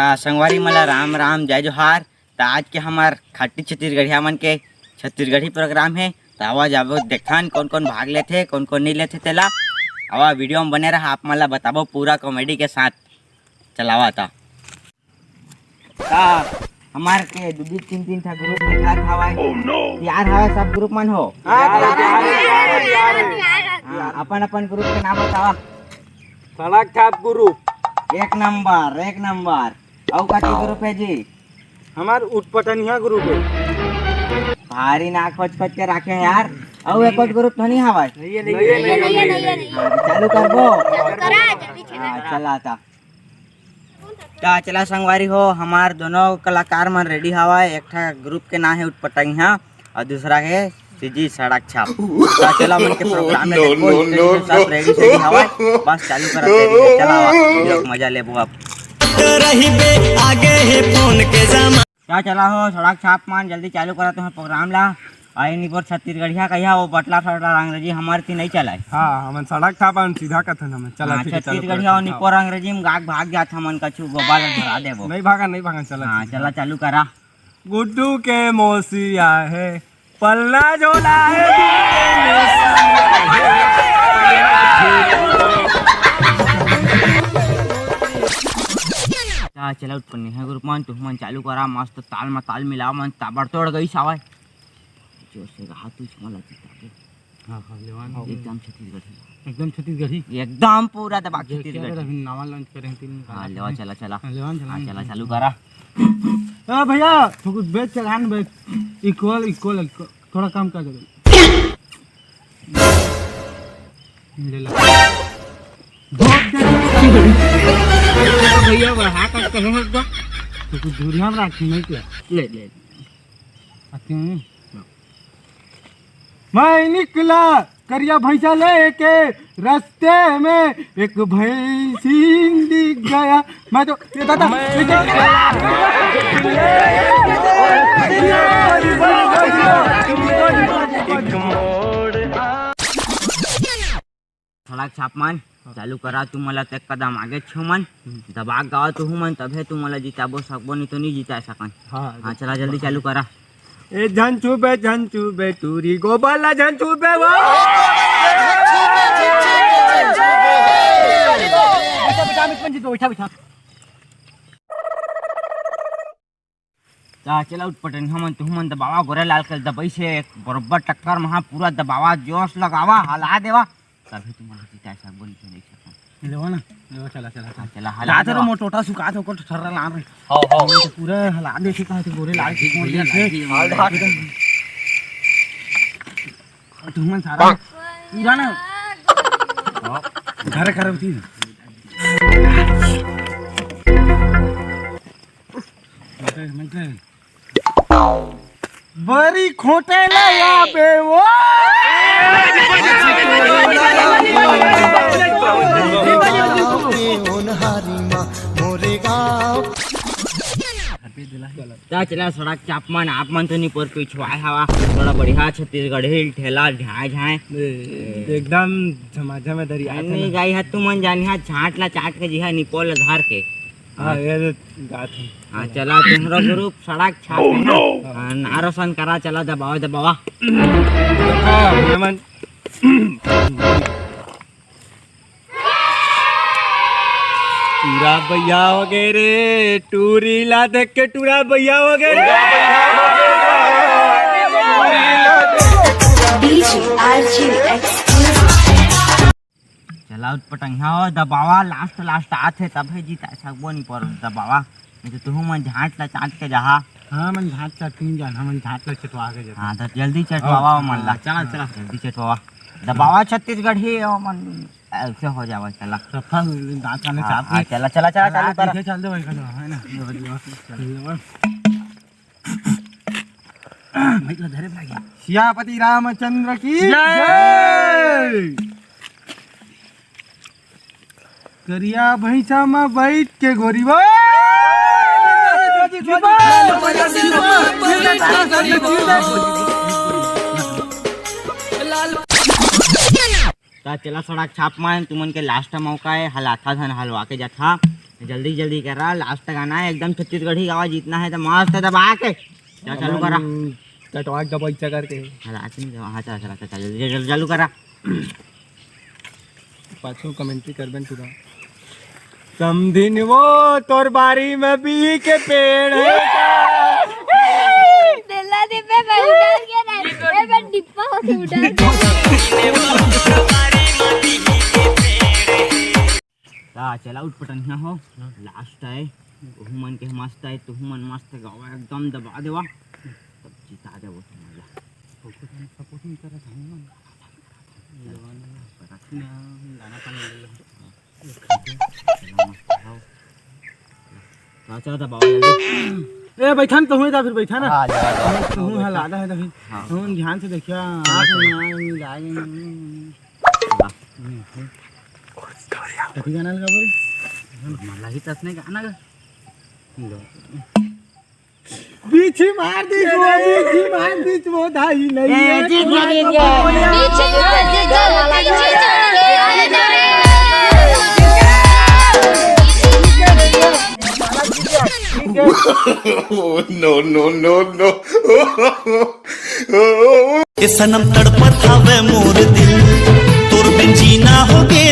संगवारी मला राम राम जय जोहार। आज के हमार खट्टी छत्तीसगढ़िया मन के छत्तीसगढ़ी प्रोग्राम है। तो आवाज अब देखथन कौन कौन भाग लेते कौन कौन नहीं लेते तेला आवा वीडियो में बने रहा। आप मला बताबो पूरा कॉमेडी के साथ चलावा था। हमार के दो तीन तीन था ग्रुप दिखा था यार हवा सब ग्रुप मन हो अपन अपन ग्रुप के नाम बतावा। सड़क छाप ग्रुप एक नंबर और का ग्रुप है जी? हमार उठपटनिया ग्रुप है। भारी नाक खोज खोज के रखे हैं यार। और एक और ग्रुप तो नहीं हवा चालू कर दो। चला था चला संगवारी हो। हमार दोनों कलाकार मन रेडी हवा। एक था ग्रुप के नाम है उठपटनिया और दूसरा है सीजी सड़क छाप। चला मन के प्रोग्राम में देखो सब रेडी से हवा। बस चालू करते चलावा वीडियो मजा लेबो। अब आगे है फोन के जमा क्या चला हो सड़क छाप मान जल्दी चालू करा तुम्हें प्रोग्राम ला। आई नहीं पर छत्तीसगढ़िया कहिया वो बटला फटला अंग्रेजी हमारे थी नहीं चला। हाँ हमन सड़क छाप सीधा कथन हमें चला छत्तीसगढ़िया और निकोर अंग्रेजी में गाग भाग जात हमन कछु गोबाल धरा देबो। नहीं भागा चला। हां चला चालू करा। गुड्डू के मौसिया है पल्ला झोला है चला उत्पन्न ग्रुप मन तू मन चालू करा। मस्त ताल में ताल मिला मन ताबड़तोड़ गई सावा जोर से रहा तू मला हां लेवान एकदम छत्तीसगढ़ी एकदम पूरा दबा छत्तीसगढ़ी नावा लॉन्च करें तीन। हां लेवा चला चला चालू करा। हां भैया थोड़ा बेच चलान बे इक्वल थोड़ा कम कर दे ले ला भैया बढ़ा कर कहेंगे तो कुछ दूरिया में रखी नहीं क्या ले आती हूं मैं निकला करिया भैंसा लेके रास्ते में एक भैंसी दिख गया। मैं तो ये दादा सड़क छापमान चालू करा। तू मला ते कदम आगे छो मन दबा गावा तू मन तभे तू मला जिताबो सकबो नहीं तो नहीं जिता सकन। हां चला जल्दी चालू करा। ए झंचू बे टूरी गोबाला झंचू बे वो बैठा चला उठपटन हमन तू मन दबावा गोरे लाल के दबाई से बरोबर टक्कर महा पूरा दबावा जोश लगावा हला देवा तभी तुम्हारा जीता सकबो नहीं सकन। लेवा चला हला तेरा मोटोटा सुका तो को ठर्रा ला रे हो पूरा हला दे सिका तो गोरे लाल तू मन सारा पूरा ना घर खराब थी बड़ी खोटे ले या बे वो चला सड़क चापमान आप मन तो नहीं पर पिछवाए हवा थोड़ा बढ़िया छत्तीसगढ़ी ठेला झाए एकदम झमाझम में दरिया नहीं गई है तू मन जानी है झाट ला चाट के जी है निकोल धार के। हां ये गात हां चला तुम्हारा ग्रुप सड़क छाप नारसन करा। चला दबावा मन टूरा भैया वगैरह टूरी ला देख के टूरा भैया वगैरह चला पटंगा हो दबावा लास्ट आथे तब जीता सकबो नहीं पर दबावा नहीं तो तू मन झाट ला चाट के जहा। हां मन झाट ला तीन जान हमन झाट ला चटवा के जा। हां तो जल्दी चटवावा मन ला चला जल्दी चटवावा दबावा छत्तीसगढ़ी मन ऐसे हो जावा। चला सफा दांत काने चाप चला चालू कर चल दे भाई है ना भाई तो धरे भाई सियापति रामचंद्र की जय। करिया भैंसा में बैठ के गोरी चला सड़क छाप मान तुमन के लास्ट मौका है हलाथा धन हलवा के जाथा जल्दी जल्दी करा, लास्ट तक आना है, एकदम छत्तीसगढ़ी गावा जीतना है तो मस्त दबा के चल चालू करा। टटवाक दबाई करके हाँ चला चला चल जल्दी चालू करा। पाछो कमेंट्री करबेन पूरा। समधिन वो तोर बारी में भी के पेड़ है दिल्ला डिब्बे में उड़ाल के ना, मैं डिब्बा होके उड़ाल चला उठ पटनिया हो, लास्ट है तू मन के मस्त है, तू मन मस्त गावा एकदम दबा देवा तब जीता दे वो मजा। सपोर्टिंग कर रहा हूं लाना पानी चला दबा जल्दी। ए बैठा तो हुई था, फिर बैठा ना हां जा तू हला दा है तो फिर ध्यान से देखिया आंख में लागे कथी गाना लगा बोल मला ही तसने गाना ग बीच मार दी वो धाई नहीं है पीछे सनम तड़पत हवे मोर दिल, तोर बिन जीना होगे।